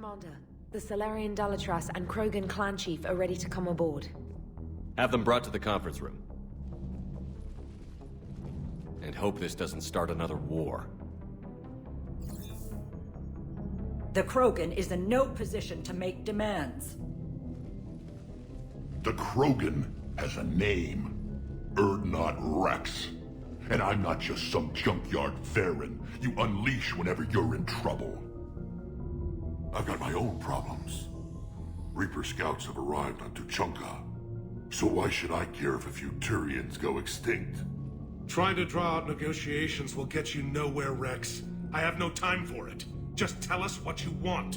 Commander. The Solarian Dalatras and Krogan clan chief are ready to come aboard. Have them brought to the conference room. And hope this doesn't start another war. The Krogan is in no position to make demands. The Krogan has a name. Urdnot Rex. And I'm not just some junkyard Theron you unleash whenever you're in trouble. I've got my own problems. Reaper scouts have arrived on Tuchanka. So why should I care if a few Turians go extinct? Trying to draw out negotiations will get you nowhere, Rex. I have no time for it. Just tell us what you want.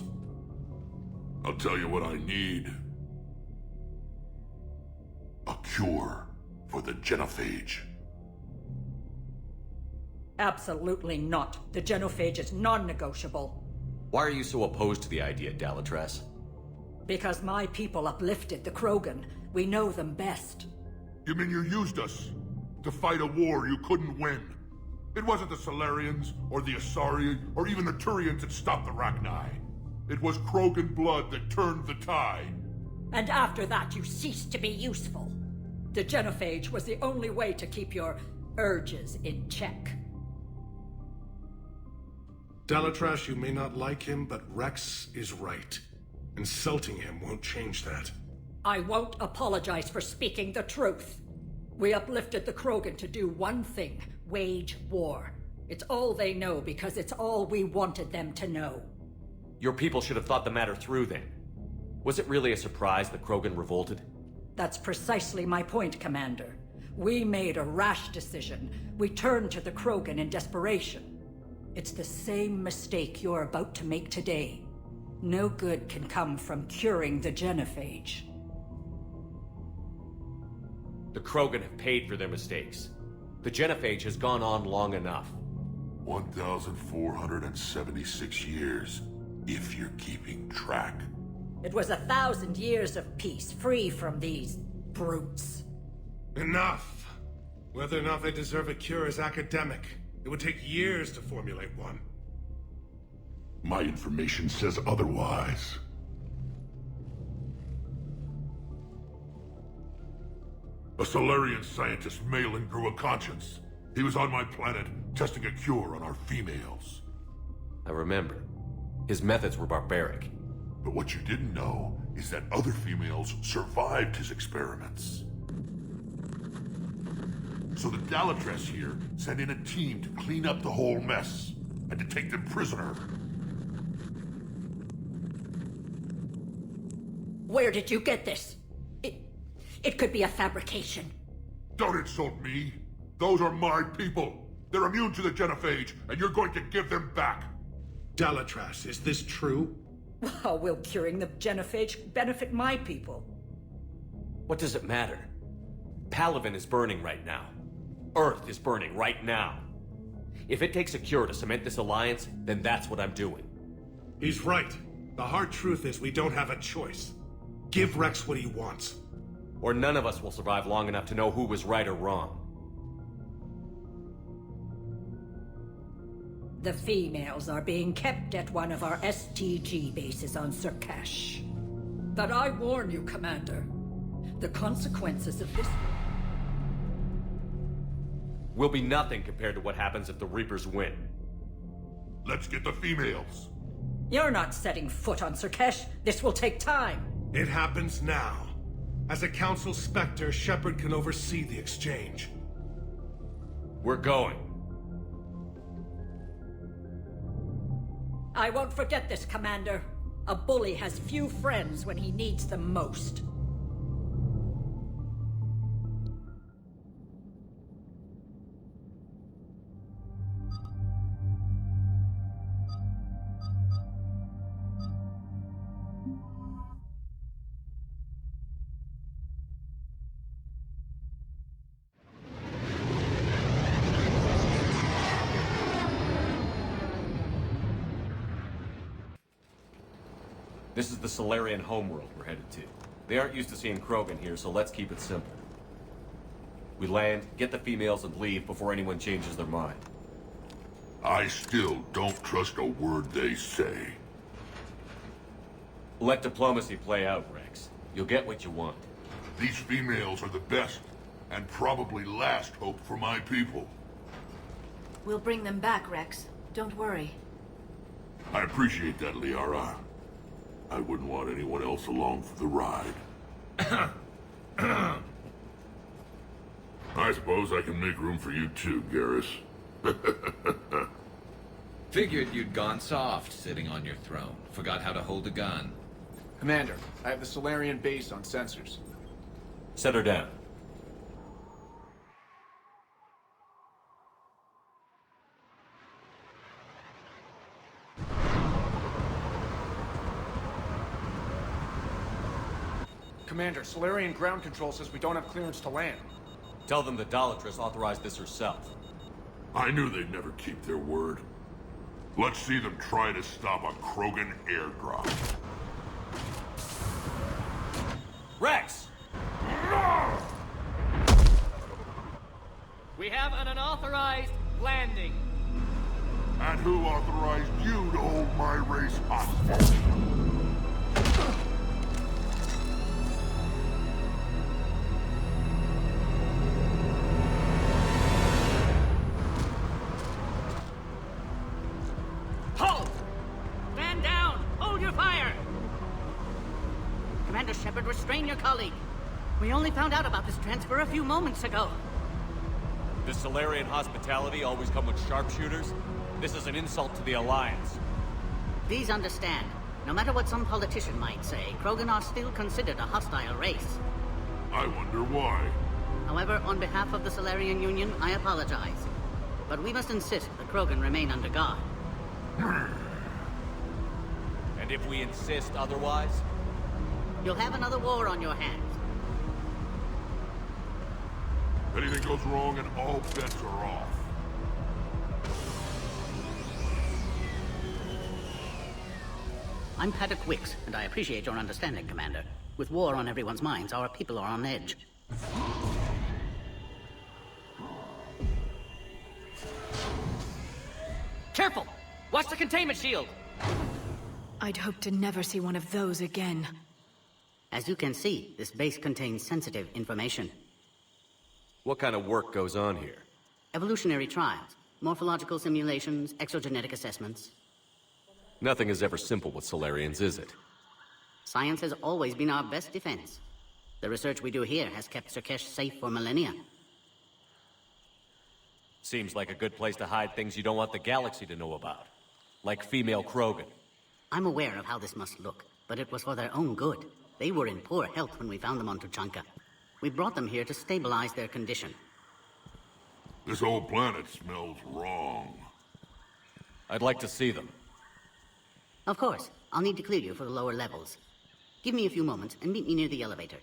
I'll tell you what I need. A cure for the genophage. Absolutely not. The genophage is non-negotiable. Why are you so opposed to the idea, Dalatras? Because my people uplifted the Krogan. We know them best. You mean you used us to fight a war you couldn't win? It wasn't the Solarians, or the Asari, or even the Turians that stopped the Rachni. It was Krogan blood that turned the tide. And after that, you ceased to be useful. The genophage was the only way to keep your urges in check. Dalatras, you may not like him, but Rex is right. Insulting him won't change that. I won't apologize for speaking the truth. We uplifted the Krogan to do one thing: wage war. It's all they know because it's all we wanted them to know. Your people should have thought the matter through then. Was it really a surprise the Krogan revolted? That's precisely my point, Commander. We made a rash decision. We turned to the Krogan in desperation. It's the same mistake you're about to make today. No good can come from curing the genophage. The Krogan have paid for their mistakes. The genophage has gone on long enough. 1,476 years, if you're keeping track. It was 1,000 years of peace, free from these brutes. Enough! Whether or not they deserve a cure is academic. It would take years to formulate one. My information says otherwise. A Solarian scientist, Malin, grew a conscience. He was on my planet, testing a cure on our females. I remember. His methods were barbaric. But what you didn't know is that other females survived his experiments. So the Dalatras here sent in a team to clean up the whole mess, and to take them prisoner. Where did you get this? It could be a fabrication. Don't insult me. Those are my people. They're immune to the genophage, and you're going to give them back. Dalatras, is this true? How will curing the genophage benefit my people? What does it matter? Palaven is burning right now. Earth is burning right now. If it takes a cure to cement this alliance, then that's what I'm doing. He's right. The hard truth is we don't have a choice. Give Rex what he wants. Or none of us will survive long enough to know who was right or wrong. The females are being kept at one of our STG bases on Sur'Kesh. But I warn you, Commander. The consequences of this will be nothing compared to what happens if the Reapers win. Let's get the females. You're not setting foot on Sur'Kesh. This will take time. It happens now. As a Council Spectre, Shepard can oversee the exchange. We're going. I won't forget this, Commander. A bully has few friends when he needs them most. This is the Solarian homeworld we're headed to. They aren't used to seeing Krogan here, so let's keep it simple. We land, get the females, and leave before anyone changes their mind. I still don't trust a word they say. Let diplomacy play out, Rex. You'll get what you want. These females are the best, and probably last hope for my people. We'll bring them back, Rex. Don't worry. I appreciate that, Liara. I wouldn't want anyone else along for the ride. I suppose I can make room for you too, Garrus. Figured you'd gone soft sitting on your throne. Forgot how to hold a gun. Commander, I have the Solarian base on sensors. Set her down. Commander, Solarian ground control says we don't have clearance to land. Tell them the Dalatra's authorized this herself. I knew they'd never keep their word. Let's see them try to stop a Krogan airdrop. Rex! We have an unauthorized landing. And who authorized you to hold my race hostage? Halt! Stand down! Hold your fire! Commander Shepard, restrain your colleague. We only found out about this transfer a few moments ago. Does Solarian hospitality always come with sharpshooters? This is an insult to the Alliance. Please understand, no matter what some politician might say, Krogan are still considered a hostile race. I wonder why. However, on behalf of the Solarian Union, I apologize. But we must insist the Krogan remain under guard. And if we insist otherwise? You'll have another war on your hands. Anything goes wrong and all bets are off. I'm Paddock Wicks, and I appreciate your understanding, Commander. With war on everyone's minds, our people are on edge. Careful! Watch the containment shield! I'd hoped to never see one of those again. As you can see, this base contains sensitive information. What kind of work goes on here? Evolutionary trials, morphological simulations, exogenetic assessments. Nothing is ever simple with Solarians, is it? Science has always been our best defense. The research we do here has kept Sur'Kesh safe for millennia. Seems like a good place to hide things you don't want the galaxy to know about. Like female Krogan. I'm aware of how this must look, but it was for their own good. They were in poor health when we found them on Tuchanka. We brought them here to stabilize their condition. This whole planet smells wrong. I'd like to see them. Of course, I'll need to clear you for the lower levels. Give me a few moments and meet me near the elevator.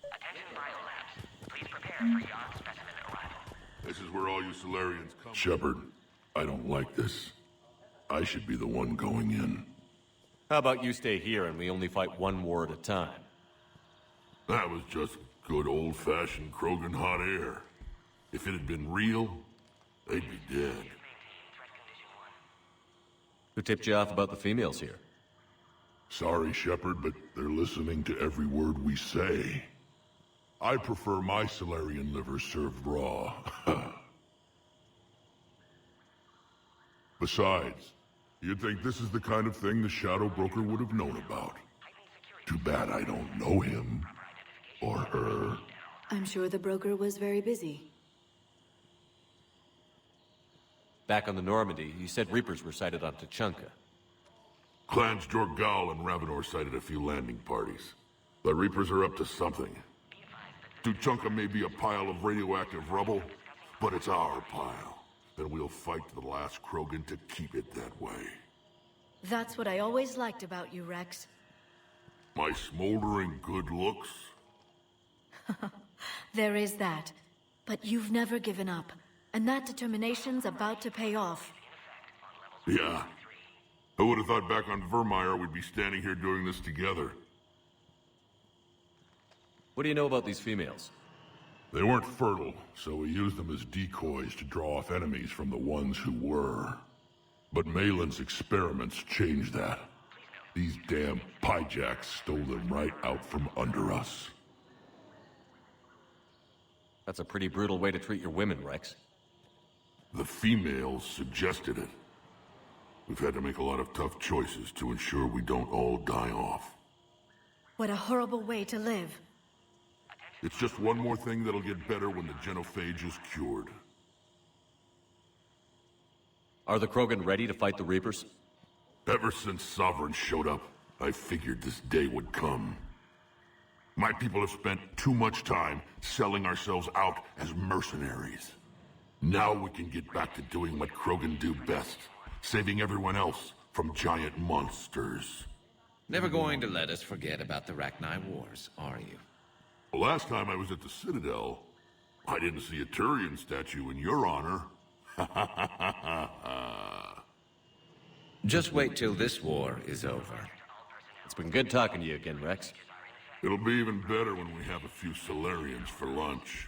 Attention biolabs. Please prepare for yon specimen arrival. This is where all you Solarians come. Shepard, I don't like this. I should be the one going in. How about you stay here and we only fight one war at a time? That was just good old-fashioned Krogan hot air. If it had been real, they'd be dead. Who tipped you off about the females here? Sorry, Shepard, but they're listening to every word we say. I prefer my Solarian liver served raw. Besides, you'd think this is the kind of thing the Shadow Broker would have known about. Too bad I don't know him. Or her. I'm sure the broker was very busy. Back on the Normandy, you said Reapers were sighted on Tuchanka. Clans Jorgal and Ravenor sighted a few landing parties. The Reapers are up to something. Tuchanka may be a pile of radioactive rubble, but it's our pile. And we'll fight to the last Krogan to keep it that way. That's what I always liked about you, Rex. My smoldering good looks? There is that. But you've never given up. And that determination's about to pay off. Yeah. I would have thought back on Vermeer we'd be standing here doing this together. What do you know about these females? They weren't fertile, so we used them as decoys to draw off enemies from the ones who were. But Malin's experiments changed that. These damn pyjacks stole them right out from under us. That's a pretty brutal way to treat your women, Rex. The females suggested it. We've had to make a lot of tough choices to ensure we don't all die off. What a horrible way to live. It's just one more thing that'll get better when the genophage is cured. Are the Krogan ready to fight the Reapers? Ever since Sovereign showed up, I figured this day would come. My people have spent too much time selling ourselves out as mercenaries. Now we can get back to doing what Krogan do best, saving everyone else from giant monsters. Never going to let us forget about the Rachni Wars, are you? The last time I was at the Citadel, I didn't see a Turian statue in your honor. Just wait till this war is over. It's been good talking to you again, Rex. It'll be even better when we have a few Solarians for lunch.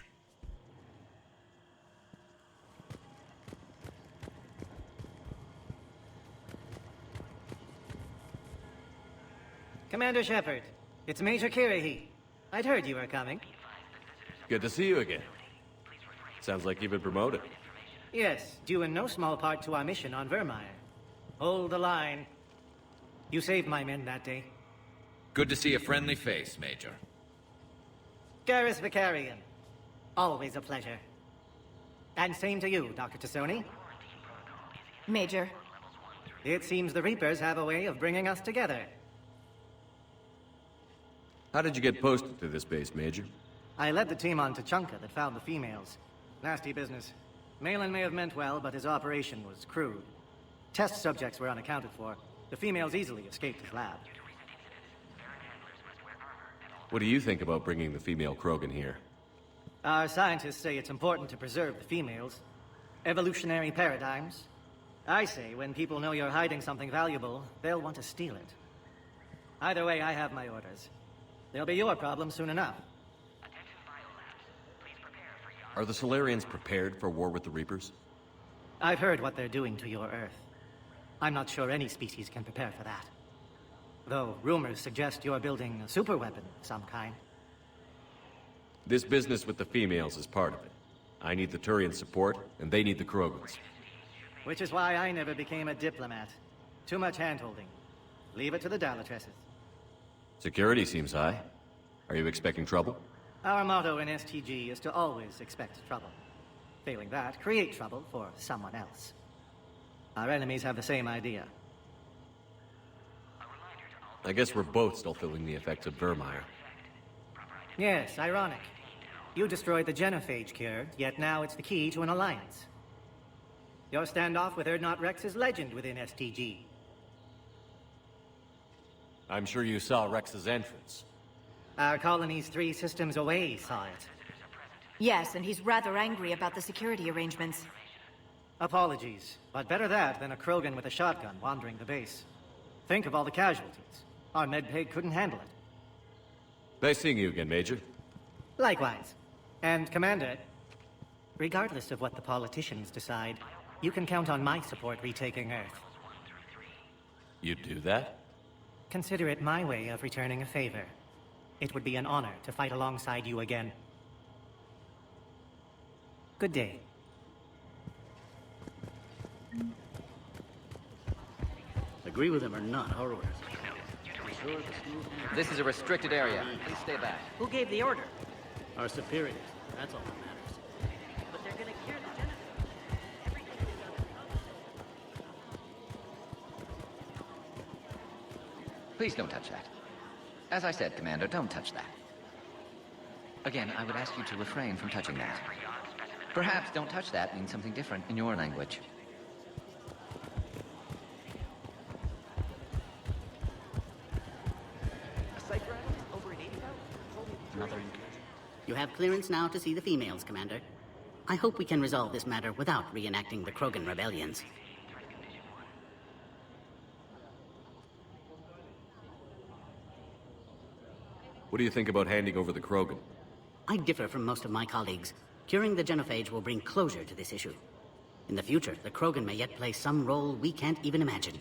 Commander Shepard, it's Major Kirahi. I'd heard you were coming. Good to see you again. Sounds like you've been promoted. Yes, due in no small part to our mission on Vermeer. Hold the line. You saved my men that day. Good to see a friendly face, Major. Garrus Vicarian. Always a pleasure. And same to you, Dr. Tassoni. Major. It seems the Reapers have a way of bringing us together. How did you get posted to this base, Major? I led the team on Tuchanka that found the females. Nasty business. Malin may have meant well, but his operation was crude. Test subjects were unaccounted for. The females easily escaped his lab. What do you think about bringing the female Krogan here? Our scientists say it's important to preserve the females. Evolutionary paradigms. I say when people know you're hiding something valuable, they'll want to steal it. Either way, I have my orders. They'll be your problem soon enough. Are the Solarians prepared for war with the Reapers? I've heard what they're doing to your Earth. I'm not sure any species can prepare for that. Though rumors suggest you're building a superweapon of some kind. This business with the females is part of it. I need the Turian support, and they need the Krogans. Which is why I never became a diplomat. Too much hand-holding. Leave it to the Dalatresses. Security seems high. Are you expecting trouble? Our motto in STG is to always expect trouble. Failing that, create trouble for someone else. Our enemies have the same idea. I guess we're both still feeling the effects of Vermeer. Yes, ironic. You destroyed the genophage cure, yet now it's the key to an alliance. Your standoff with Urdnot Rex is legend within STG. I'm sure you saw Rex's entrance. Our colonies 3 systems away saw it. Yes, and he's rather angry about the security arrangements. Apologies, but better that than a Krogan with a shotgun wandering the base. Think of all the casualties. Our medpay couldn't handle it. Nice seeing you again, Major. Likewise. And Commander, regardless of what the politicians decide, you can count on my support retaking Earth. You'd do that? Consider it my way of returning a favor. It would be an honor to fight alongside you again. Good day. Agree with him or not, our orders. This is a restricted area. Please stay back. Who gave the order? Our superiors. That's all that matters. But they're gonna cure the genophage. Please don't touch that. As I said, Commander, don't touch that. Again, I would ask you to refrain from touching that. Perhaps don't touch that means something different in your language. You have clearance now to see the females, Commander. I hope we can resolve this matter without reenacting the Krogan rebellions. What do you think about handing over the Krogan? I differ from most of my colleagues. Curing the genophage will bring closure to this issue. In the future, the Krogan may yet play some role we can't even imagine.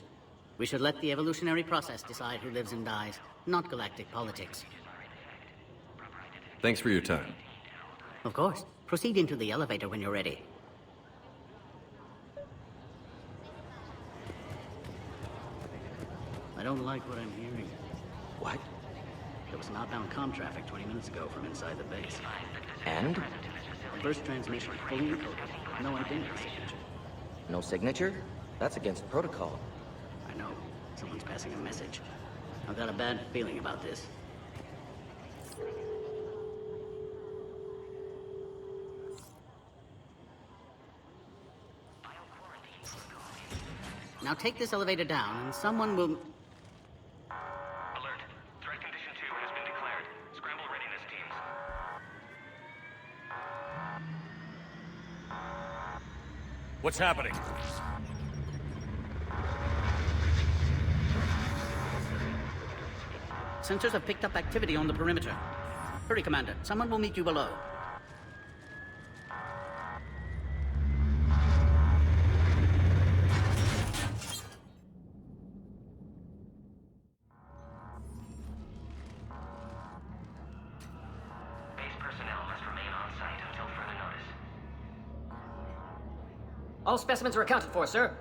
We should let the evolutionary process decide who lives and dies, not galactic politics. Thanks for your time. Of course. Proceed into the elevator when you're ready. I don't like what I'm hearing. What? There was an outbound comm traffic 20 minutes ago from inside the base. And? First transmission, fully encoded. No identity signature. No signature? That's against protocol. I know. Someone's passing a message. I've got a bad feeling about this. Now take this elevator down, and someone will... Alert. Threat condition 2 has been declared. Scramble readiness teams. What's happening? Sensors have picked up activity on the perimeter. Hurry, Commander. Someone will meet you below. Base personnel must remain on site until further notice. All specimens are accounted for, sir.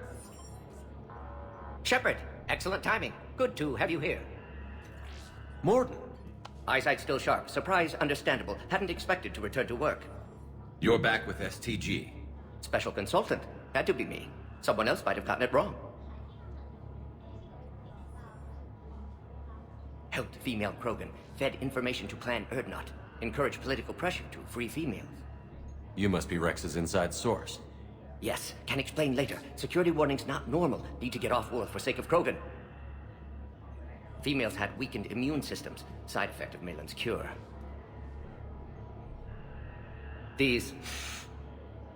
Shepard, excellent timing. Good to have you here. Morden. Eyesight still sharp. Surprise understandable. Hadn't expected to return to work. You're back with STG. Special consultant. Had to be me. Someone else might have gotten it wrong. Helped female Krogan. Fed information to Clan Erdnot. Encouraged political pressure to free females. You must be Rex's inside source. Yes, can explain later. Security warnings not normal. Need to get off world for sake of Krogan. Females had weakened immune systems. Side effect of Malin's cure. These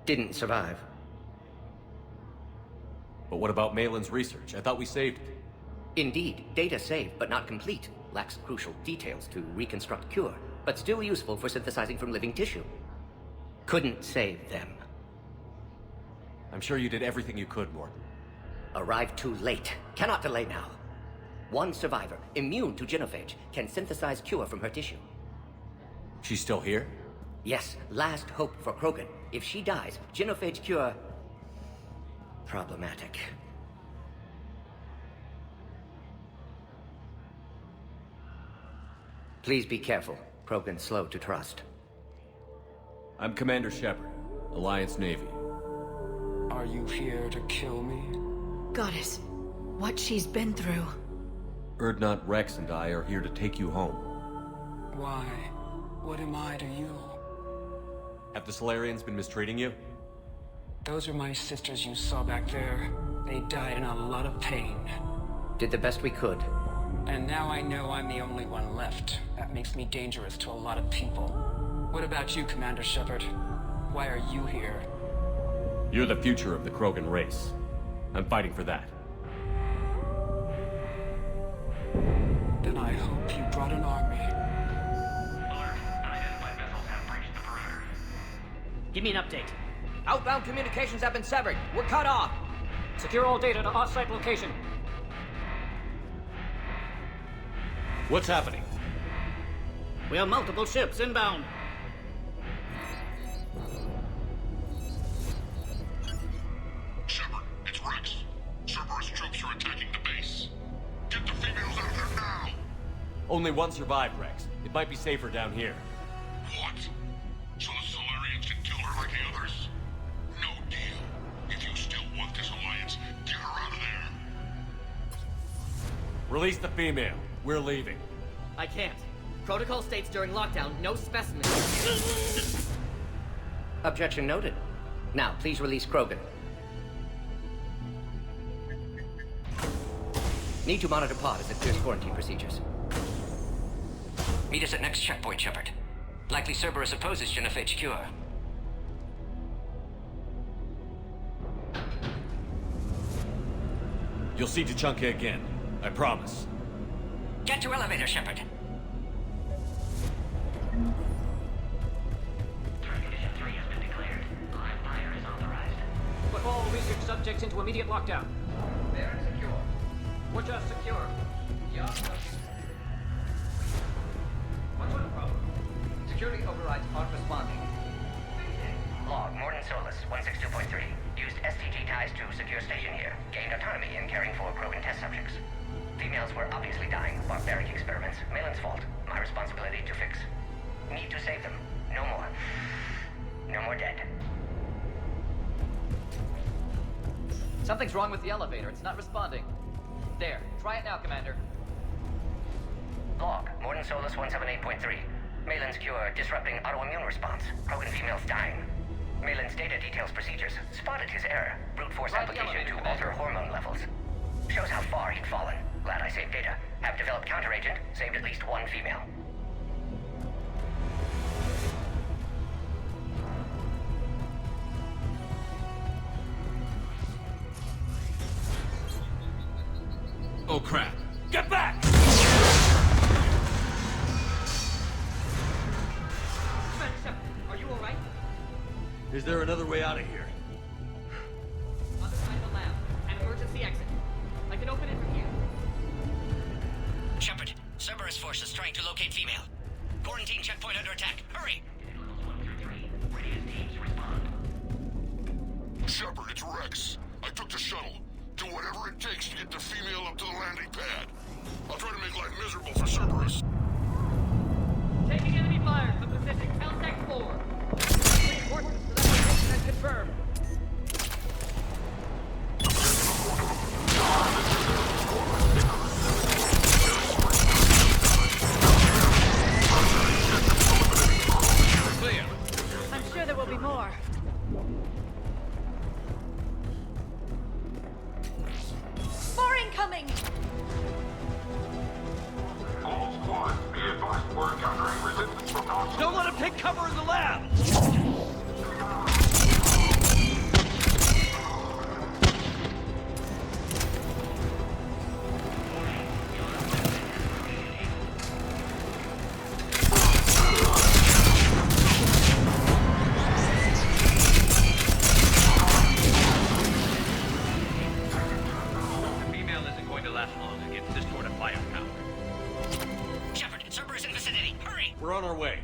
didn't survive. But what about Malin's research? I thought we saved it. Indeed, data saved, but not complete. Lacks crucial details to reconstruct cure, but still useful for synthesizing from living tissue. Couldn't save them. I'm sure you did everything you could, Morden. Arrived too late. Cannot delay now. One survivor, immune to genophage, can synthesize cure from her tissue. She's still here? Yes, last hope for Krogan. If she dies, genophage cure... problematic. Please be careful. Krogan slow to trust. I'm Commander Shepard, Alliance Navy. Are you here to kill me? Goddess, what she's been through. Erdnot, Rex, and I are here to take you home. Why? What am I to you? Have the Solarians been mistreating you? Those are my sisters you saw back there. They died in a lot of pain. Did the best we could. And now I know I'm the only one left. That makes me dangerous to a lot of people. What about you, Commander Shepard? Why are you here? You're the future of the Krogan race. I'm fighting for that. Then I hope you brought an army. Alert. Unidentified vessels have breached the perimeter. Give me an update. Outbound communications have been severed. We're cut off. Secure all data to off-site location. What's happening? We have multiple ships inbound. Shepard, it's Rex. Cerberus troops are attacking the base. Get the females out of there now! Only one survived, Rex. It might be safer down here. What? So the Solarians can kill her like the others? No deal. If you still want this alliance, get her out of there. Release the female. We're leaving. I can't. Protocol states during lockdown, no specimens. Objection noted. Now, please release Krogan. Need to monitor pod as it clears quarantine procedures. Meet us at next checkpoint, Shepard. Likely Cerberus opposes genophage cure. You'll see Tuchanka again. I promise. Get to elevator, Shepard. Threat condition 3 has been declared. Live fire is authorized. Put all research subjects into immediate lockdown. They're secure. We're just secure. Yeah. What's with the problem? Security overrides aren't responding. Log, Morden Solus, 162.3. Used STG ties to secure station here. Gained autonomy in caring for Krogan test subjects. Females were obviously dying. Barbaric experiments. Malin's fault. My responsibility to fix. Need to save them. No more. No more dead. Something's wrong with the elevator. It's not responding. There. Try it now, Commander. Log, Morden Solus 178.3. Malin's cure disrupting autoimmune response. Krogan females dying. Malin's data details procedures. Spotted his error. Brute force application to alter hormone levels. Shows how far he'd fallen. Glad I saved data. Have developed counteragent. Saved at least one female. Oh crap! Get back! Are you alright? Is there another way out of here? Other side of the lab. An emergency exit. I can open it from here. Shepard, Cerberus forces trying to locate female. Quarantine checkpoint under attack. Hurry! Shepard, it's Rex. I took the shuttle. Do whatever it takes to get the female up to the landing pad. I'll try to make life miserable for Cerberus. Taking enemy fire from Pacific. Contact 4. Reinforcements for that location has confirmed. Clear. I'm sure there will be more. More incoming! All squads, be advised we're encountering resistance from non-. Don't let him take cover in the lab! The female isn't going to last long against this sort of firepower. Shepard, Cerberus in vicinity. Hurry! We're on our way.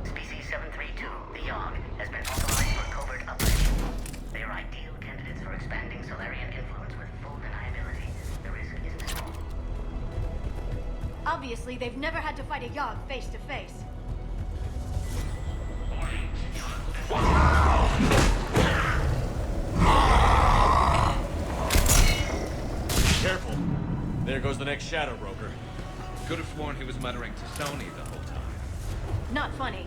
Species 732, the Yogg, has been authorized for covert operation. They are ideal candidates for expanding Solarian influence with full deniability. The risk is minimal. Obviously, they've never had to fight a Yogg face to face. Careful. There goes the next shadow broker. Could have sworn he was muttering to Sony the whole time. Not funny.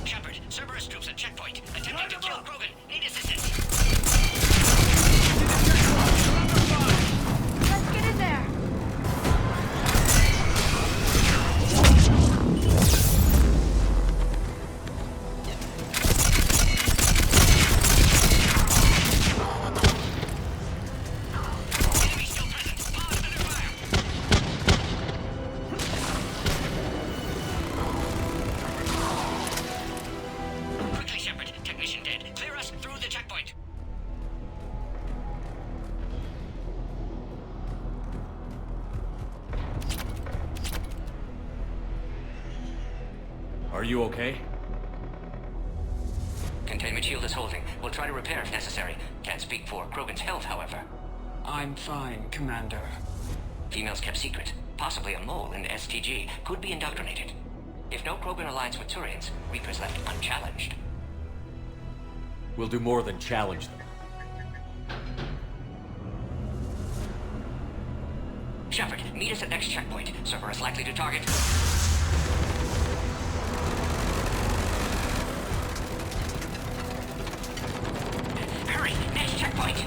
Shepard, Cerberus troops at checkpoint. Attempting to kill Krogan. Need assistance. Let's get in there! Enemy still present. Pod under fire. Quickly, Shepard. Technician dead. Clear us through the checkpoint. Are you okay? Containment shield is holding. We'll try to repair if necessary. Can't speak for Krogan's health, however. I'm fine, Commander. Females kept secret. Possibly a mole in the STG. Could be indoctrinated. If no Krogan aligns with Turians, Reaper's left unchallenged. We'll do more than challenge them. Shepard, meet us at next checkpoint. Cerberus likely to target. Hurry! Next checkpoint!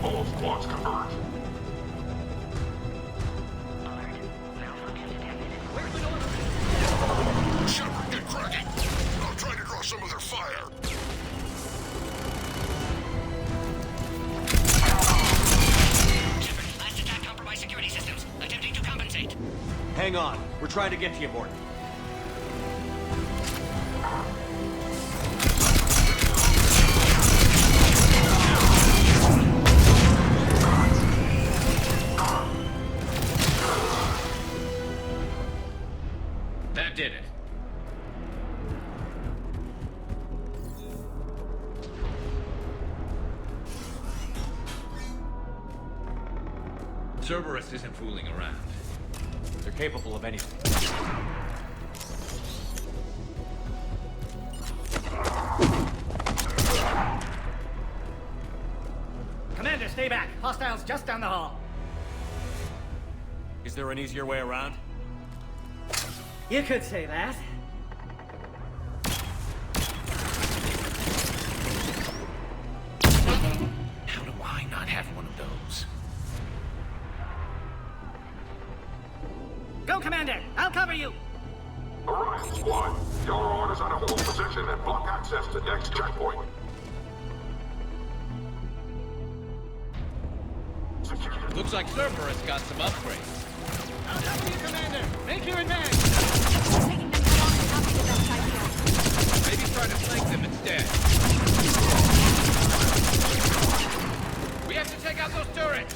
All squads converge. Shepard, get cracking! I'll try to draw some of their fire. Hang on. We're trying to get to you, Morton. That did it. Cerberus isn't fooling around. They're capable of anything. Commander, stay back. Hostiles just down the hall. Is there an easier way around? You could say that. How do I not have one of those? Go, Commander! I'll cover you! Alright, squad. Your orders are to hold position and block access to next checkpoint. Looks like Cerberus got some upgrades. I'll cover you, Commander! Make your advance! Taking them too long to not be the best idea. Maybe try to flank them instead. We have to take out those turrets!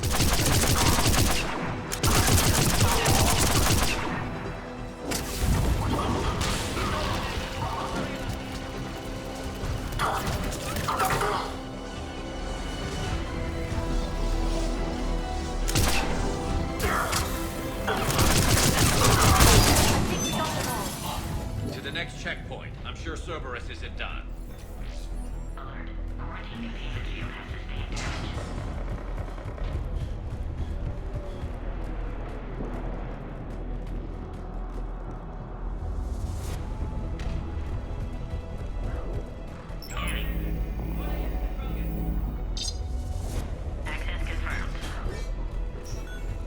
To the next checkpoint. I'm sure Cerberus isn't done.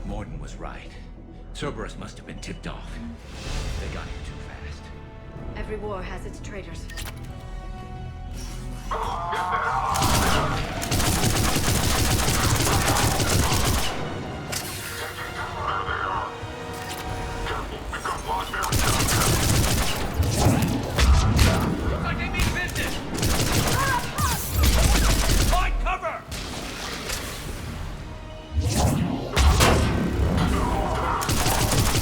Morton was right. Cerberus must have been tipped off. They got here too fast. Every war has its traitors. Looks like they mean business! Find cover!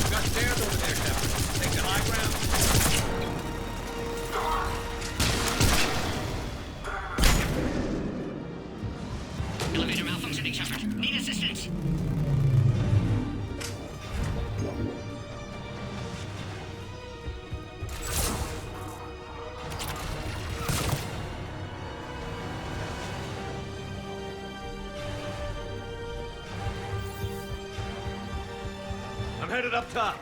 Got stairs over there, Shepard. Take the high ground. Elevator malfunctioning, Shepard. Need assistance. I'm headed up top.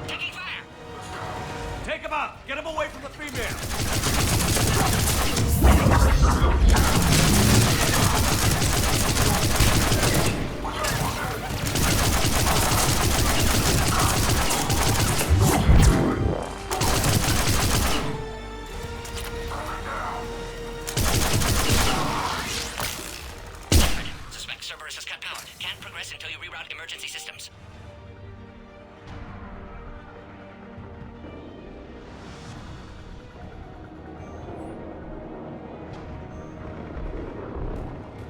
Taking fire! Take him out! Get him away from the female! Suspect Cerberus has cut power. Can't progress until you reroute emergency systems.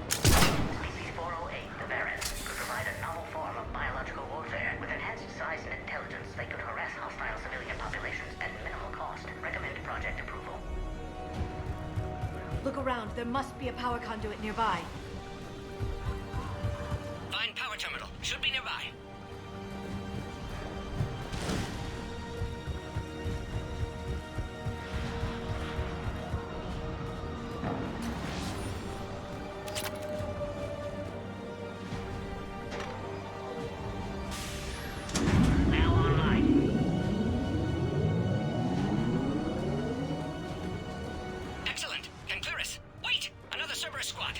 Species-408, the Baron, could provide a novel form of biological warfare. With enhanced size and intelligence, they could harass hostile civilian populations at minimal cost. Recommend project approval. Look around. There must be a power conduit nearby. Find power terminal. Should be nearby. Now online. Excellent. Can clear us. Wait! Another Cerberus squad.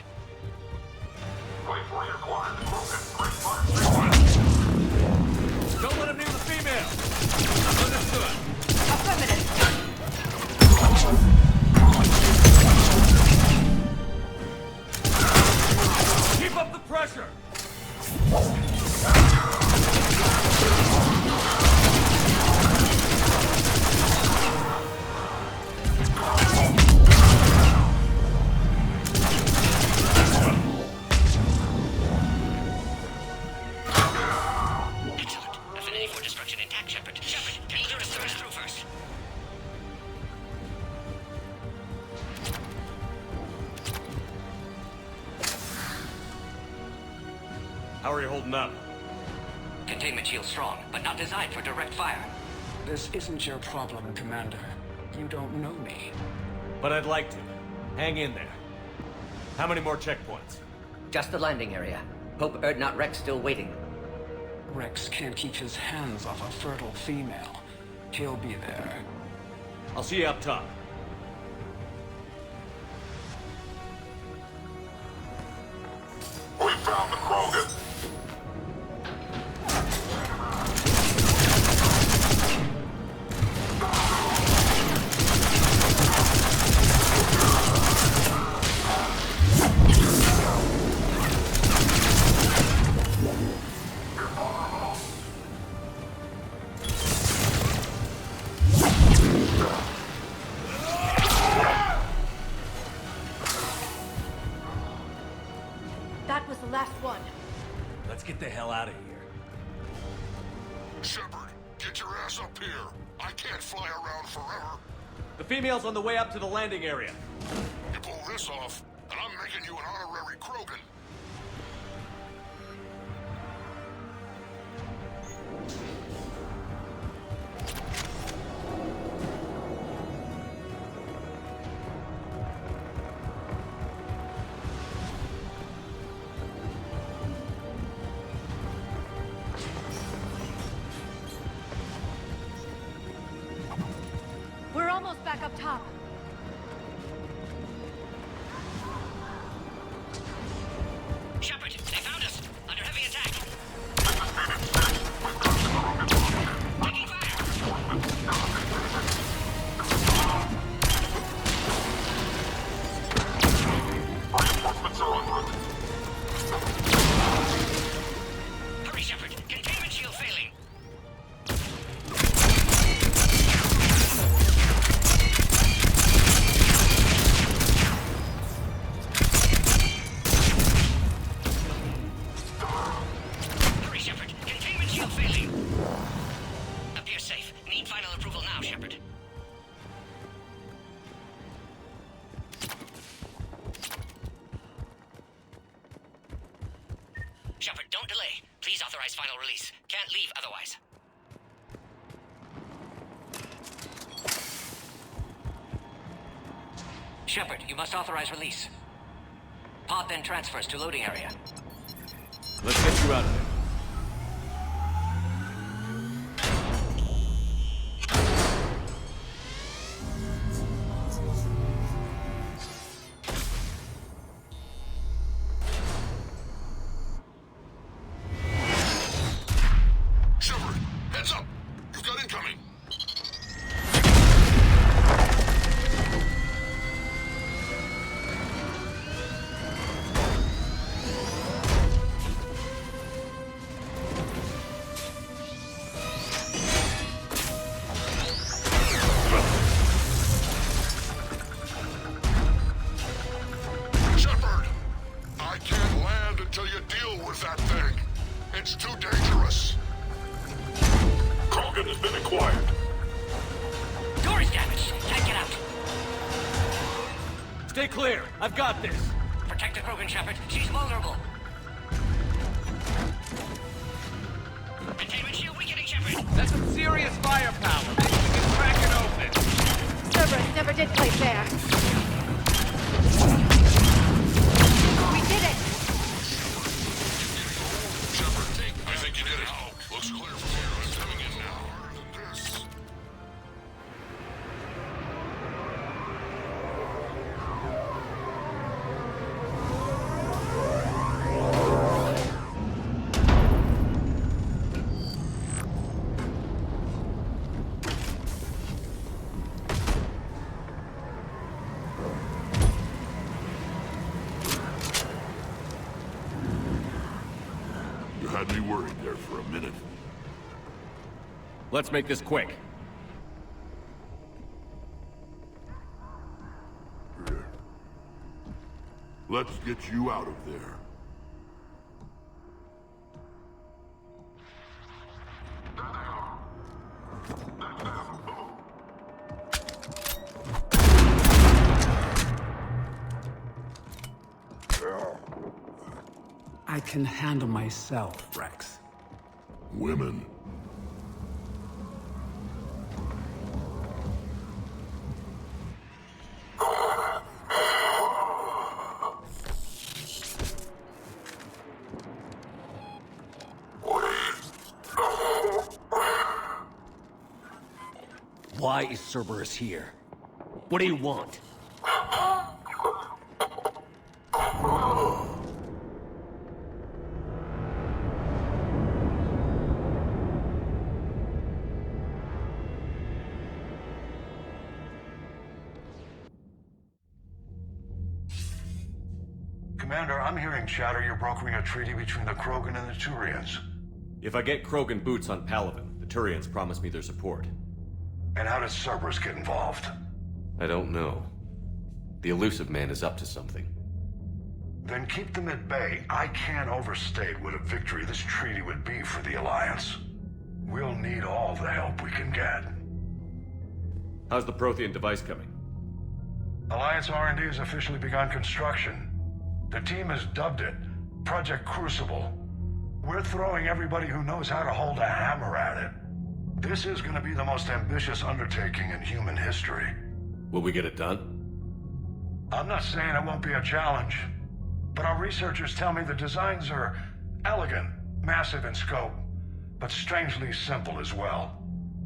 How are you holding up? Containment shield strong, but not designed for direct fire. This isn't your problem, Commander. You don't know me. But I'd like to. Hang in there. How many more checkpoints? Just the landing area. Hope Erdnot Rex still waiting. Rex can't keep his hands off a fertile female. He'll be there. I'll see you up top. We found the Krogan. That was the last one. Let's get the hell out of here. Shepard, get your ass up here. I can't fly around forever. The female's on the way up to the landing area. You pull this off, and I'm making you an honorary Krogan. We're almost back up top. Shepard, they found us! Under heavy attack! Taking fire! Reinforcements are en route. Hurry, Shepard! Containment shield failing! Hurry, Shepard! Containment shield failing! Appears safe. Need final approval now, Shepard. Shepard, don't delay. Please authorize final release. Can't leave otherwise. Shepard, you must authorize release. Pod then transfers to loading area. Let's get you out of there. Shepard, heads up! You've got incoming! Shepard! I can't land until you deal with that thing. It's too dangerous. Krogan has been acquired. Door is damaged. Can't get out. Stay clear. I've got this. Protect the Krogan, Shepard. She's vulnerable. Containment shield weakening, Shepard. That's some serious firepower. Maybe we can crack it open. Cerberus never did play fair. We did it! Shepard, I think you did it. Looks clear from here. I'm coming in now. Harder than this. You had me worried there for a minute. Let's make this quick. Let's get you out of there. I can handle myself, Rex. Women. Why is Cerberus here? What do you want? Commander, I'm hearing chatter you're brokering a treaty between the Krogan and the Turians. If I get Krogan boots on Palaven, the Turians promise me their support. And how does Cerberus get involved? I don't know. The Elusive Man is up to something. Then keep them at bay. I can't overstate what a victory this treaty would be for the Alliance. We'll need all the help we can get. How's the Prothean device coming? Alliance R&D has officially begun construction. The team has dubbed it Project Crucible. We're throwing everybody who knows how to hold a hammer at it. This is going to be the most ambitious undertaking in human history. Will we get it done? I'm not saying it won't be a challenge, but our researchers tell me the designs are elegant, massive in scope, but strangely simple as well.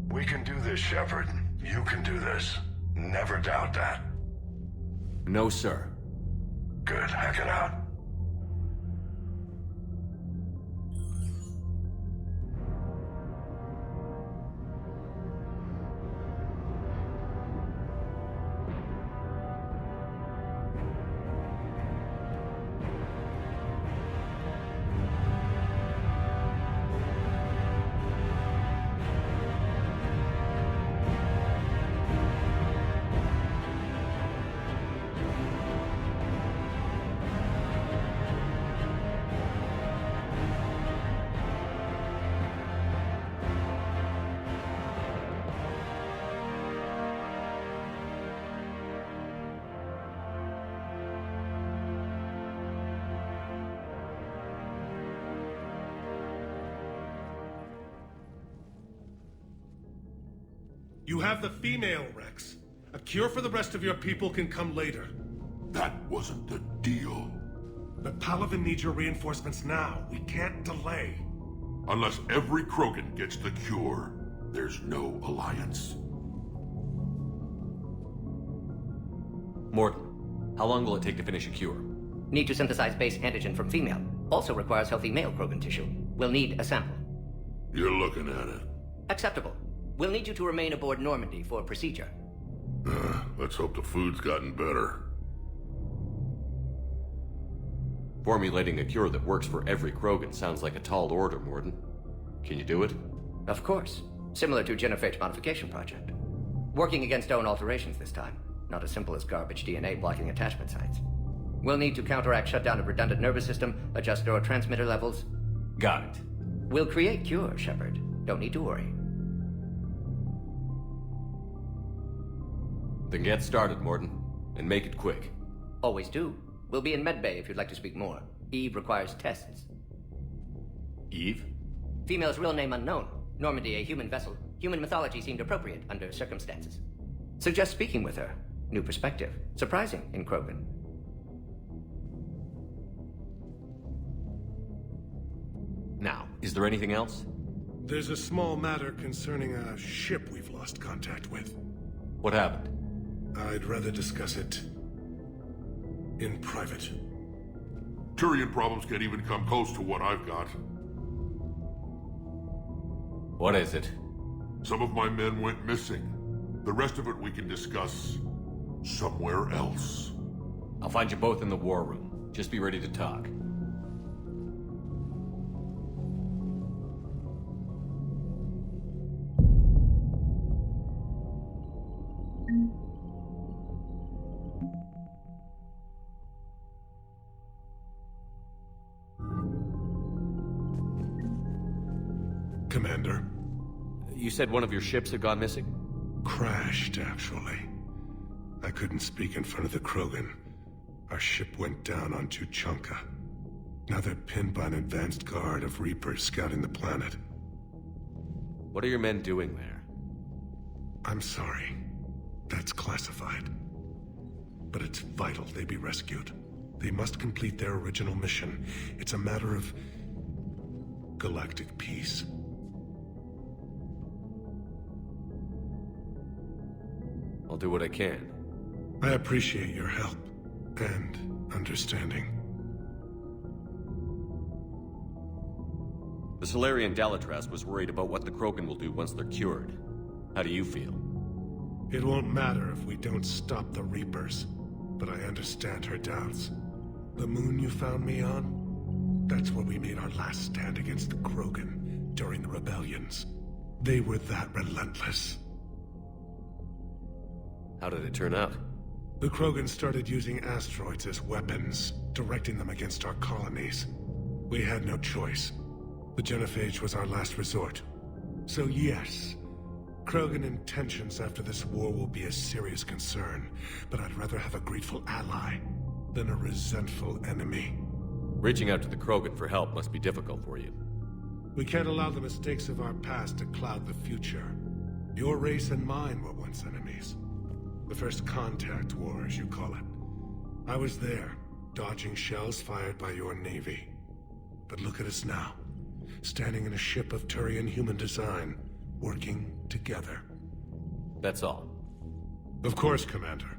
We can do this, Shepard. You can do this. Never doubt that. No, sir. Good. Hack it out. You have the female, Rex. A cure for the rest of your people can come later. That wasn't the deal. But Palaven needs your reinforcements now. We can't delay. Unless every Krogan gets the cure, there's no alliance. Morton, how long will it take to finish a cure? Need to synthesize base antigen from female. Also requires healthy male Krogan tissue. We'll need a sample. You're looking at it. Acceptable. We'll need you to remain aboard Normandy for procedure. Let's hope the food's gotten better. Formulating a cure that works for every Krogan sounds like a tall order, Morton. Can you do it? Of course. Similar to Genophage modification project. Working against own alterations this time. Not as simple as garbage DNA blocking attachment sites. We'll need to counteract shutdown of redundant nervous system, adjust neurotransmitter levels. Got it. We'll create cure, Shepard. Don't need to worry. Then get started, Morton. And make it quick. Always do. We'll be in medbay if you'd like to speak more. Eve requires tests. Eve? Female's real name unknown. Normandy, a human vessel. Human mythology seemed appropriate under circumstances. Suggest speaking with her. New perspective. Surprising in Krogan. Now, is there anything else? There's a small matter concerning a ship we've lost contact with. What happened? I'd rather discuss it in private. Turian problems can't even come close to what I've got. What is it? Some of my men went missing. The rest of it we can discuss somewhere else. I'll find you both in the war room. Just be ready to talk. Commander. You said one of your ships had gone missing? Crashed, actually. I couldn't speak in front of the Krogan. Our ship went down on Tuchanka. Now they're pinned by an advanced guard of Reapers scouting the planet. What are your men doing there? I'm sorry. That's classified. But it's vital they be rescued. They must complete their original mission. It's a matter of galactic peace. I'll do what I can. I appreciate your help and understanding. The Solarian Dalatras was worried about what the Krogan will do once they're cured. How do you feel? It won't matter if we don't stop the Reapers, but I understand her doubts. The moon you found me on? That's where we made our last stand against the Krogan during the rebellions. They were that relentless. How did it turn out? The Krogan started using asteroids as weapons, directing them against our colonies. We had no choice. The Genophage was our last resort. So yes, Krogan intentions after this war will be a serious concern, but I'd rather have a grateful ally than a resentful enemy. Reaching out to the Krogan for help must be difficult for you. We can't allow the mistakes of our past to cloud the future. Your race and mine were once enemies. The first contact war, as you call it. I was there, dodging shells fired by your navy. But look at us now, standing in a ship of Turian human design, working together. That's all. Of course, Commander.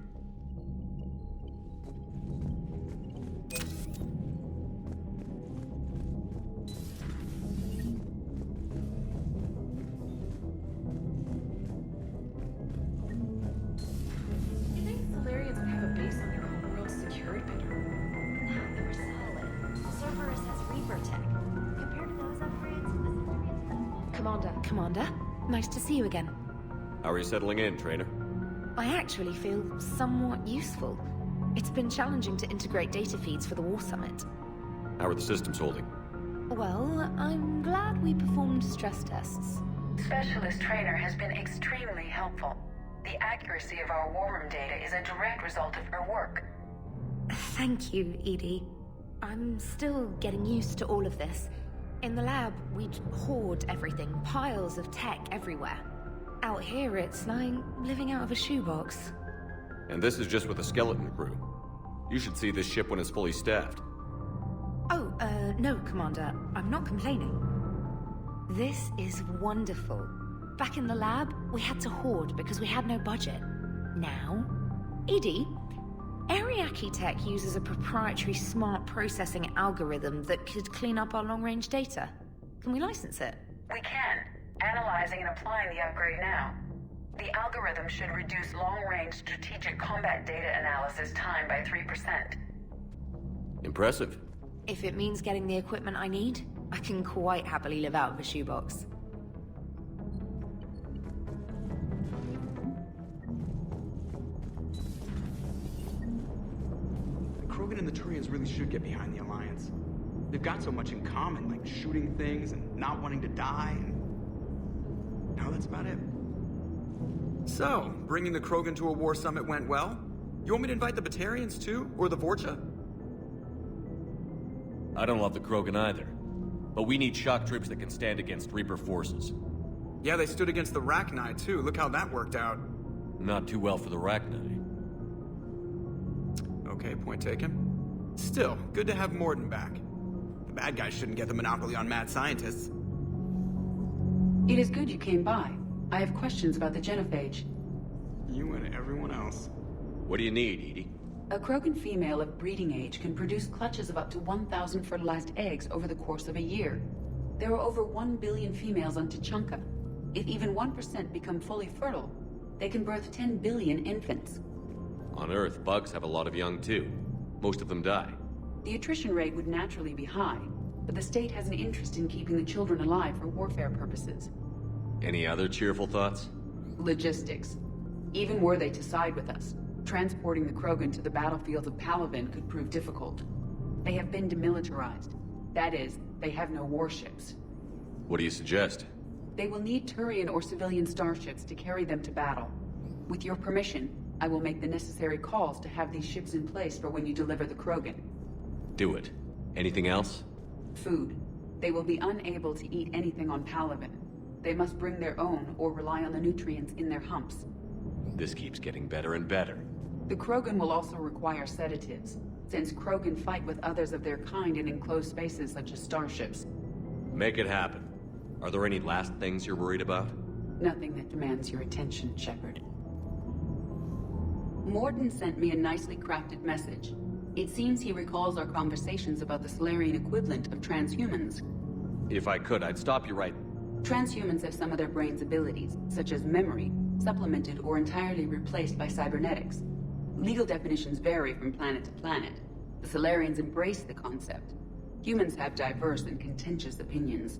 You think Solarians would have a base on your homeworld secured better? Nah, they're solid. Cerberus has Reaper tech. Compared to those upgrades, Commander, nice to see you again. How are you settling in, Trainer? I actually feel somewhat useful. It's been challenging to integrate data feeds for the War Summit. How are the systems holding? Well, I'm glad we performed stress tests. Specialist Trainer has been extremely helpful. The accuracy of our war room data is a direct result of her work. Thank you, Edie. I'm still getting used to all of this. In the lab, we'd hoard everything, piles of tech everywhere. Out here, it's like living out of a shoebox. And this is just with a skeleton crew. You should see this ship when it's fully staffed. Oh, no, Commander. I'm not complaining. This is wonderful. Back in the lab, we had to hoard because we had no budget. Now, Edie, Ariake Tech uses a proprietary smart processing algorithm that could clean up our long-range data. Can we license it? We can. Analyzing and applying the upgrade now. The algorithm should reduce long-range strategic combat data analysis time by 3%. Impressive. If it means getting the equipment I need, I can quite happily live out of a shoebox. The Krogan and the Turians really should get behind the Alliance. They've got so much in common, like shooting things and not wanting to die, and now that's about it. So, bringing the Krogan to a war summit went well? You want me to invite the Batarians too? Or the Vorcha? I don't love the Krogan either. But we need shock troops that can stand against Reaper forces. Yeah, they stood against the Rachni too. Look how that worked out. Not too well for the Rachni. Okay, point taken. Still, good to have Morden back. The bad guys shouldn't get the monopoly on mad scientists. It is good you came by. I have questions about the Genophage. You and everyone else. What do you need, Edie? A Krogan female of breeding age can produce clutches of up to 1,000 fertilized eggs over the course of a year. There are over 1 billion females on Tuchanka. If even 1% become fully fertile, they can birth 10 billion infants. On Earth, bugs have a lot of young too. Most of them die. The attrition rate would naturally be high, but the state has an interest in keeping the children alive for warfare purposes. Any other cheerful thoughts? Logistics. Even were they to side with us, transporting the Krogan to the battlefields of Palaven could prove difficult. They have been demilitarized. That is, they have no warships. What do you suggest? They will need Turian or civilian starships to carry them to battle. With your permission, I will make the necessary calls to have these ships in place for when you deliver the Krogan. Do it. Anything else? Food. They will be unable to eat anything on Palaven. They must bring their own or rely on the nutrients in their humps. This keeps getting better and better. The Krogan will also require sedatives, since Krogan fight with others of their kind in enclosed spaces such as starships. Make it happen. Are there any last things you're worried about? Nothing that demands your attention, Shepard. Morden sent me a nicely crafted message. It seems he recalls our conversations about the Solarian equivalent of transhumans. If I could, I'd stop you right... Transhumans have some of their brain's abilities, such as memory, supplemented or entirely replaced by cybernetics. Legal definitions vary from planet to planet. The Solarians embrace the concept. Humans have diverse and contentious opinions.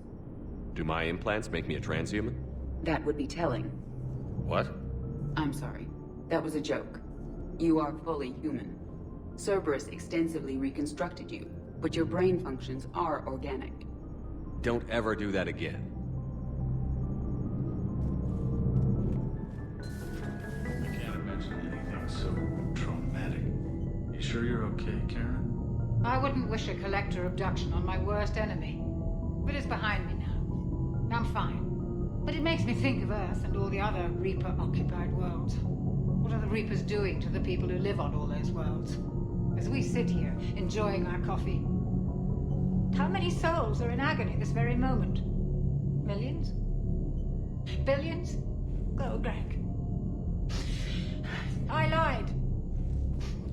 Do my implants make me a transhuman? That would be telling. What? I'm sorry. That was a joke. You are fully human. Cerberus extensively reconstructed you, but your brain functions are organic. Don't ever do that again. I can't imagine anything so traumatic. You sure you're okay, Karen? I wouldn't wish a collector abduction on my worst enemy. But it's behind me now. I'm fine. But it makes me think of Earth and all the other Reaper-occupied worlds. What are the Reapers doing to the people who live on all those worlds? As we sit here, enjoying our coffee. How many souls are in agony this very moment? Millions? Billions? Oh, Greg. I lied.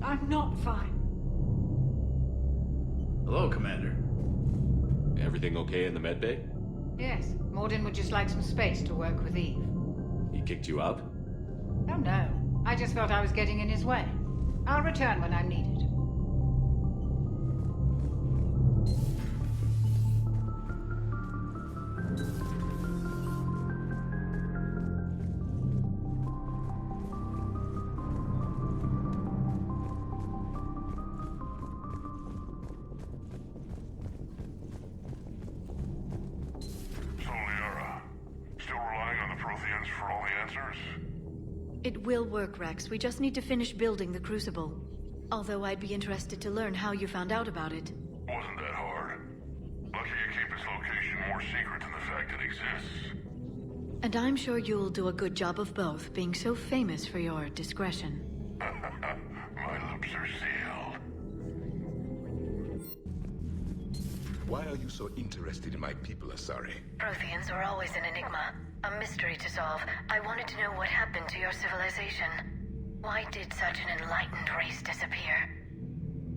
I'm not fine. Hello, Commander. Everything okay in the medbay? Yes, Morden would just like some space to work with Eve. He kicked you out? Oh no, I just felt I was getting in his way. I'll return when I'm needed. It will work, Rex. We just need to finish building the Crucible. Although I'd be interested to learn how you found out about it. Wasn't that hard. Lucky you keep its location more secret than the fact it exists. And I'm sure you'll do a good job of both, being so famous for your discretion. My lips are sealed. Why are you so interested in my people, Asari? Protheans are always an enigma. A mystery to solve. I wanted to know what happened to your civilization. Why did such an enlightened race disappear?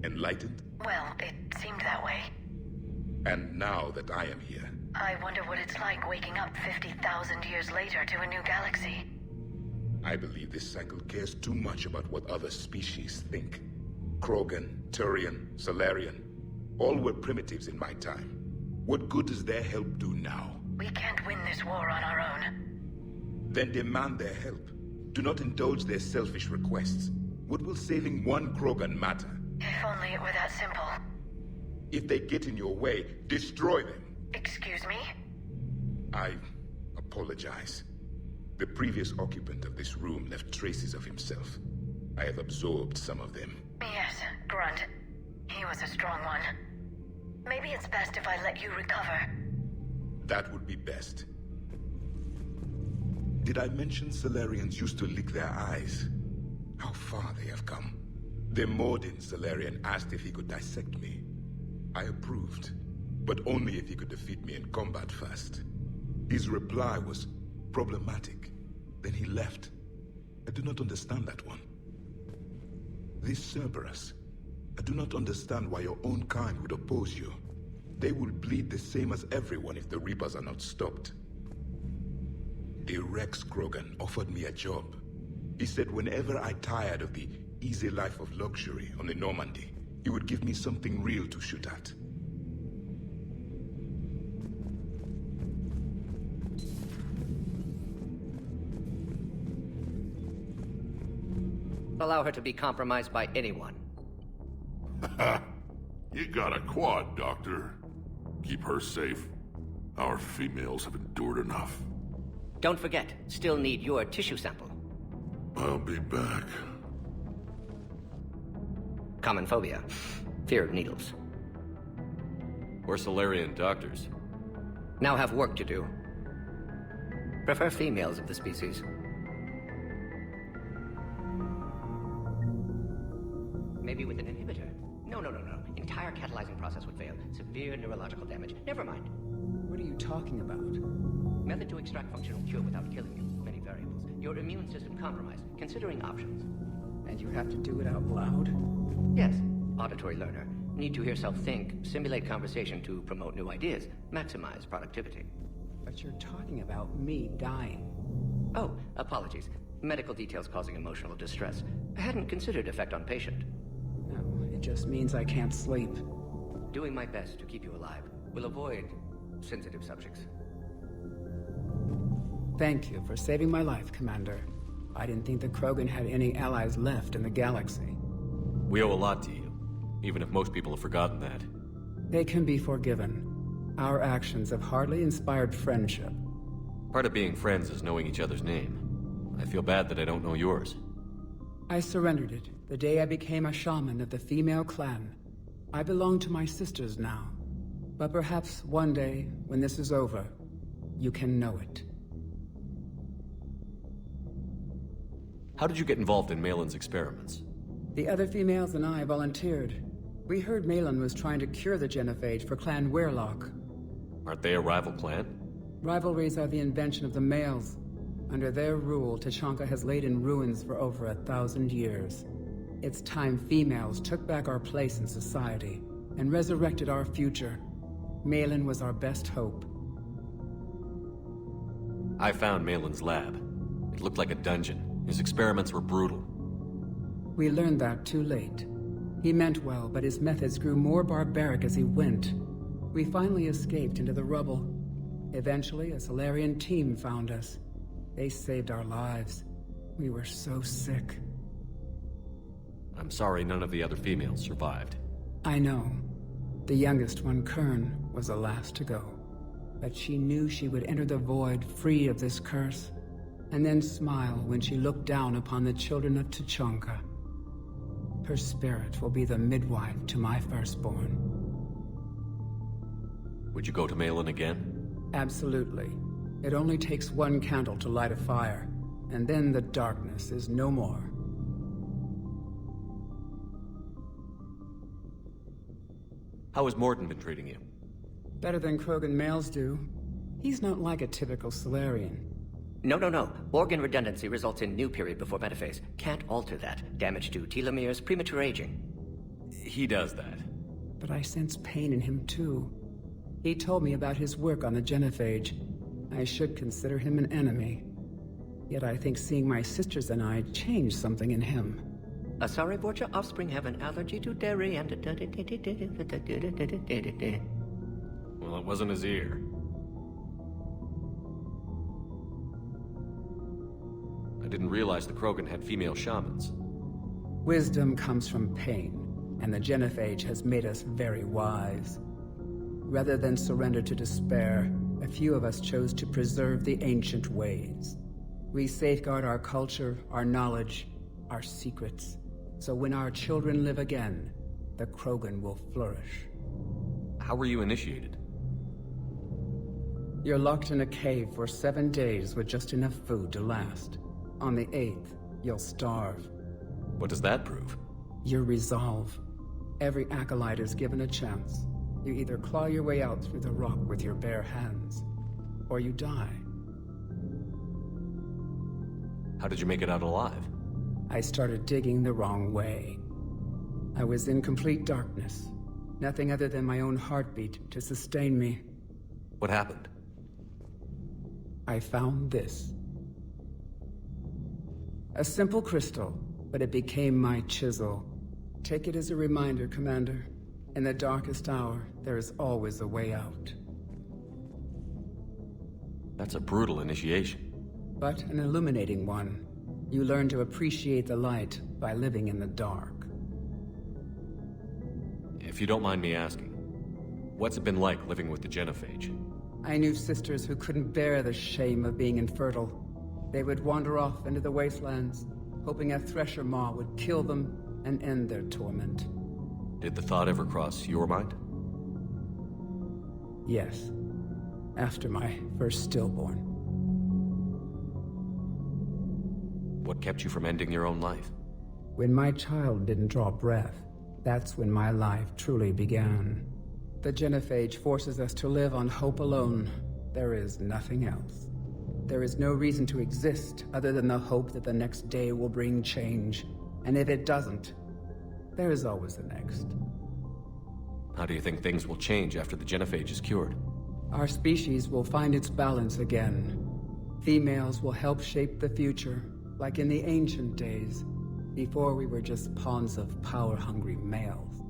Enlightened? Well, it seemed that way. And now that I am here... I wonder what it's like waking up 50,000 years later to a new galaxy. I believe this cycle cares too much about what other species think. Krogan, Turian, Solarian, all were primitives in my time. What good does their help do now? We can't win this war on our own. Then demand their help. Do not indulge their selfish requests. What will saving one Krogan matter? If only it were that simple. If they get in your way, destroy them. Excuse me? I apologize. The previous occupant of this room left traces of himself. I have absorbed some of them. Yes, Grunt. He was a strong one. Maybe it's best if I let you recover. That would be best. Did I mention Solarians used to lick their eyes? How far they have come. The Morden Solarian asked if he could dissect me. I approved, but only if he could defeat me in combat first. His reply was problematic. Then he left. I do not understand that one. This Cerberus, I do not understand why your own kind would oppose you. They will bleed the same as everyone if the Reapers are not stopped. The Rex Krogan offered me a job. He said whenever I tired of the easy life of luxury on the Normandy, he would give me something real to shoot at. Allow her to be compromised by anyone. You got a quad, Doctor. Keep her safe. Our females have endured enough. Don't forget, still need your tissue sample. I'll be back. Common phobia. Fear of needles. We're Solarian doctors. Now have work to do. Prefer females of the species. Maybe with an inhibitor. No. Entire catalyzing process would fail. Severe neurological damage. Never mind. What are you talking about? Method to extract functional cure without killing you. Many variables. Your immune system compromised. Considering options. And you have to do it out loud? Yes. Auditory learner. Need to hear self-think, simulate conversation to promote new ideas, maximize productivity. But you're talking about me dying. Oh, apologies. Medical details causing emotional distress. I hadn't considered effect on patient. No, it just means I can't sleep. Doing my best to keep you alive. Will avoid sensitive subjects. Thank you for saving my life, Commander. I didn't think the Krogan had any allies left in the galaxy. We owe a lot to you, even if most people have forgotten that. They can be forgiven. Our actions have hardly inspired friendship. Part of being friends is knowing each other's name. I feel bad that I don't know yours. I surrendered it the day I became a shaman of the female clan. I belong to my sisters now. But perhaps one day, when this is over, you can know it. How did you get involved in Malin's experiments? The other females and I volunteered. We heard Malin was trying to cure the genophage for Clan Weirlock. Aren't they a rival clan? Rivalries are the invention of the males. Under their rule, Tuchanka has laid in ruins for over 1,000 years. It's time females took back our place in society and resurrected our future. Malin was our best hope. I found Malin's lab. It looked like a dungeon. His experiments were brutal. We learned that too late. He meant well, but his methods grew more barbaric as he went. We finally escaped into the rubble. Eventually, a Solarian team found us. They saved our lives. We were so sick. I'm sorry none of the other females survived. I know. The youngest one, Kern, was the last to go. But she knew she would enter the void free of this curse, and then smile when she looked down upon the children of Tuchanka. Her spirit will be the midwife to my firstborn. Would you go to Malin again? Absolutely. It only takes one candle to light a fire, and then the darkness is no more. How has Morden been treating you? Better than Krogan males do. He's not like a typical Solarian. No. Organ redundancy results in new period before metaphase. Can't alter that. Damage to telomeres, premature aging. He does that. But I sense pain in him too. He told me about his work on the genophage. I should consider him an enemy. Yet I think seeing my sisters and I changed something in him. Asari Borgia offspring have an allergy to dairy and... Well, it wasn't his ear. I didn't realize the Krogan had female shamans. Wisdom comes from pain, and the genophage has made us very wise. Rather than surrender to despair, a few of us chose to preserve the ancient ways. We safeguard our culture, our knowledge, our secrets. So when our children live again, the Krogan will flourish. How were you initiated? You're locked in a cave for 7 days with just enough food to last. On the 8th, you'll starve. What does that prove? Your resolve. Every acolyte is given a chance. You either claw your way out through the rock with your bare hands, or you die. How did you make it out alive? I started digging the wrong way. I was in complete darkness. Nothing other than my own heartbeat to sustain me. What happened? I found this. A simple crystal, but it became my chisel. Take it as a reminder, Commander. In the darkest hour, there is always a way out. That's a brutal initiation. But an illuminating one. You learn to appreciate the light by living in the dark. If you don't mind me asking, what's it been like living with the genophage? I knew sisters who couldn't bear the shame of being infertile. They would wander off into the wastelands, hoping a thresher maw would kill them and end their torment. Did the thought ever cross your mind? Yes. After my first stillborn. What kept you from ending your own life? When my child didn't draw breath, that's when my life truly began. The genophage forces us to live on hope alone. There is nothing else. There is no reason to exist other than the hope that the next day will bring change. And if it doesn't, there is always the next. How do you think things will change after the genophage is cured? Our species will find its balance again. Females will help shape the future, like in the ancient days, before we were just pawns of power-hungry males.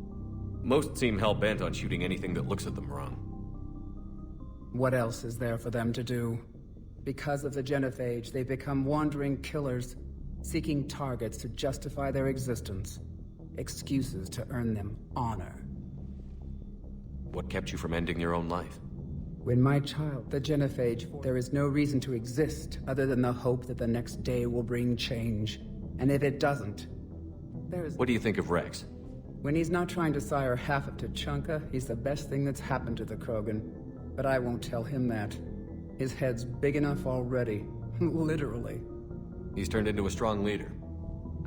Most seem hell-bent on shooting anything that looks at them wrong. What else is there for them to do? Because of the genophage, they become wandering killers, seeking targets to justify their existence. Excuses to earn them honor. What kept you from ending your own life? When my child, the genophage, there is no reason to exist other than the hope that the next day will bring change. And if it doesn't, there is... What do you think of Rex? When he's not trying to sire half of Tuchanka, he's the best thing that's happened to the Krogan. But I won't tell him that. His head's big enough already. Literally. He's turned into a strong leader.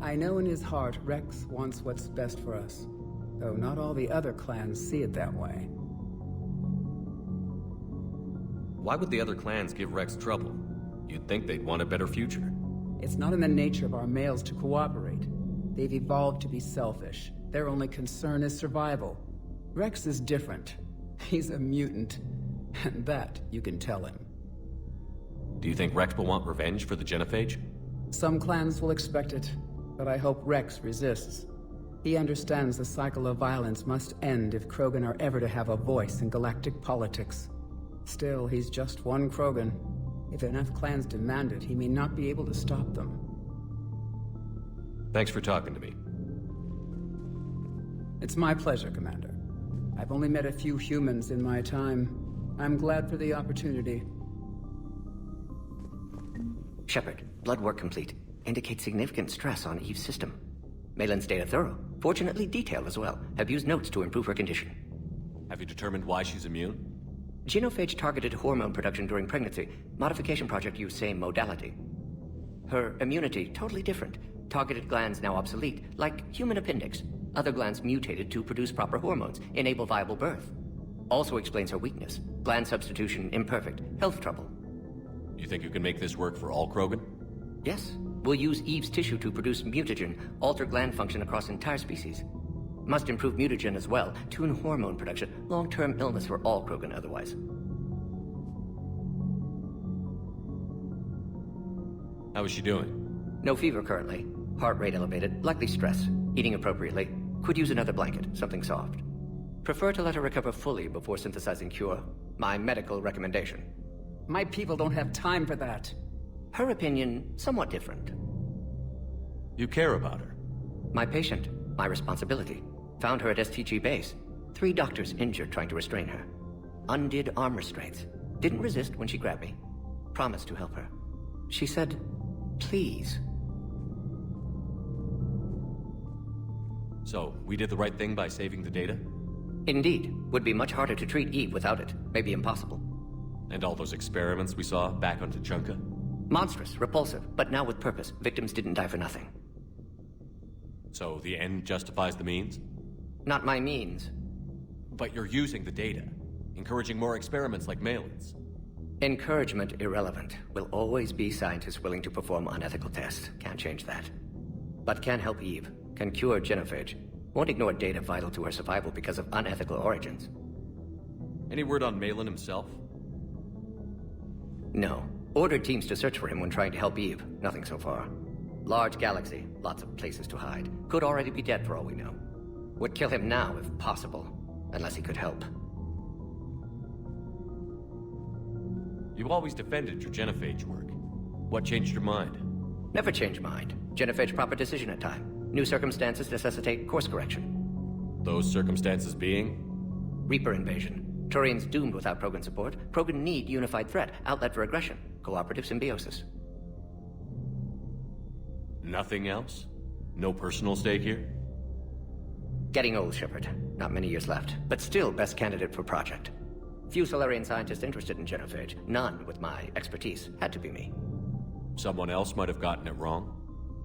I know in his heart Rex wants what's best for us. Though not all the other clans see it that way. Why would the other clans give Rex trouble? You'd think they'd want a better future. It's not in the nature of our males to cooperate. They've evolved to be selfish. Their only concern is survival. Rex is different. He's a mutant. And that you can tell him. Do you think Rex will want revenge for the genophage? Some clans will expect it, but I hope Rex resists. He understands the cycle of violence must end if Krogan are ever to have a voice in galactic politics. Still, he's just one Krogan. If enough clans demand it, he may not be able to stop them. Thanks for talking to me. It's my pleasure, Commander. I've only met a few humans in my time. I'm glad for the opportunity. Shepard, blood work complete. Indicates significant stress on Eve's system. Malin's data thorough. Fortunately detailed as well. Have used notes to improve her condition. Have you determined why she's immune? Genophage targeted hormone production during pregnancy. Modification project used same modality. Her immunity, totally different. Targeted glands now obsolete, like human appendix. Other glands mutated to produce proper hormones, enable viable birth. Also explains her weakness. Gland substitution imperfect. Health trouble. You think you can make this work for all Krogan? Yes. We'll use Eve's tissue to produce mutagen, alter gland function across entire species. Must improve mutagen as well, tune hormone production, long-term illness for all Krogan otherwise. How is she doing? No fever currently. Heart rate elevated, likely stress. Eating appropriately. Could use another blanket, something soft. Prefer to let her recover fully before synthesizing cure. My medical recommendation. My people don't have time for that. Her opinion, somewhat different. You care about her? My patient, my responsibility. Found her at STG base. 3 doctors injured trying to restrain her. Undid arm restraints. Didn't resist when she grabbed me. Promised to help her. She said, please. So, we did the right thing by saving the data? Indeed. Would be much harder to treat Eve without it. Maybe impossible. And all those experiments we saw back on Tuchanka? Monstrous, repulsive, but now with purpose. Victims didn't die for nothing. So the end justifies the means? Not my means. But you're using the data, encouraging more experiments like Malin's. Encouragement irrelevant. Will always be scientists willing to perform unethical tests. Can't change that. But can help Eve. Can cure genophage. Won't ignore data vital to her survival because of unethical origins. Any word on Malin himself? No. Ordered teams to search for him when trying to help Eve. Nothing so far. Large galaxy. Lots of places to hide. Could already be dead for all we know. Would kill him now if possible. Unless he could help. You always defended your genophage work. What changed your mind? Never change mind. Genophage proper decision at time. New circumstances necessitate course correction. Those circumstances being? Reaper invasion. Turians doomed without Krogan support. Krogan need unified threat. Outlet for aggression. Cooperative symbiosis. Nothing else? No personal stake here? Getting old, Shepard. Not many years left. But still best candidate for project. Few Solarian scientists interested in genophage. None with my expertise. Had to be me. Someone else might have gotten it wrong?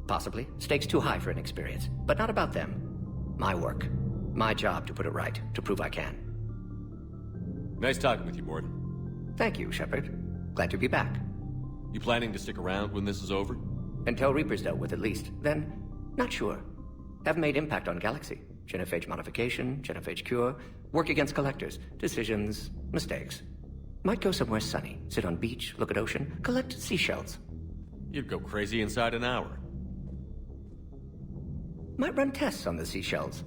Possibly. Stakes too high for inexperience. But not about them. My work. My job to put it right. To prove I can. Nice talking with you, Morden. Thank you, Shepard. Glad to be back. You planning to stick around when this is over? Until Reaper's dealt with, at least. Then, not sure. Haven't made impact on Galaxy. Genophage modification, genophage cure, work against collectors, decisions, mistakes. Might go somewhere sunny, sit on beach, look at ocean, collect seashells. You'd go crazy inside an hour. Might run tests on the seashells.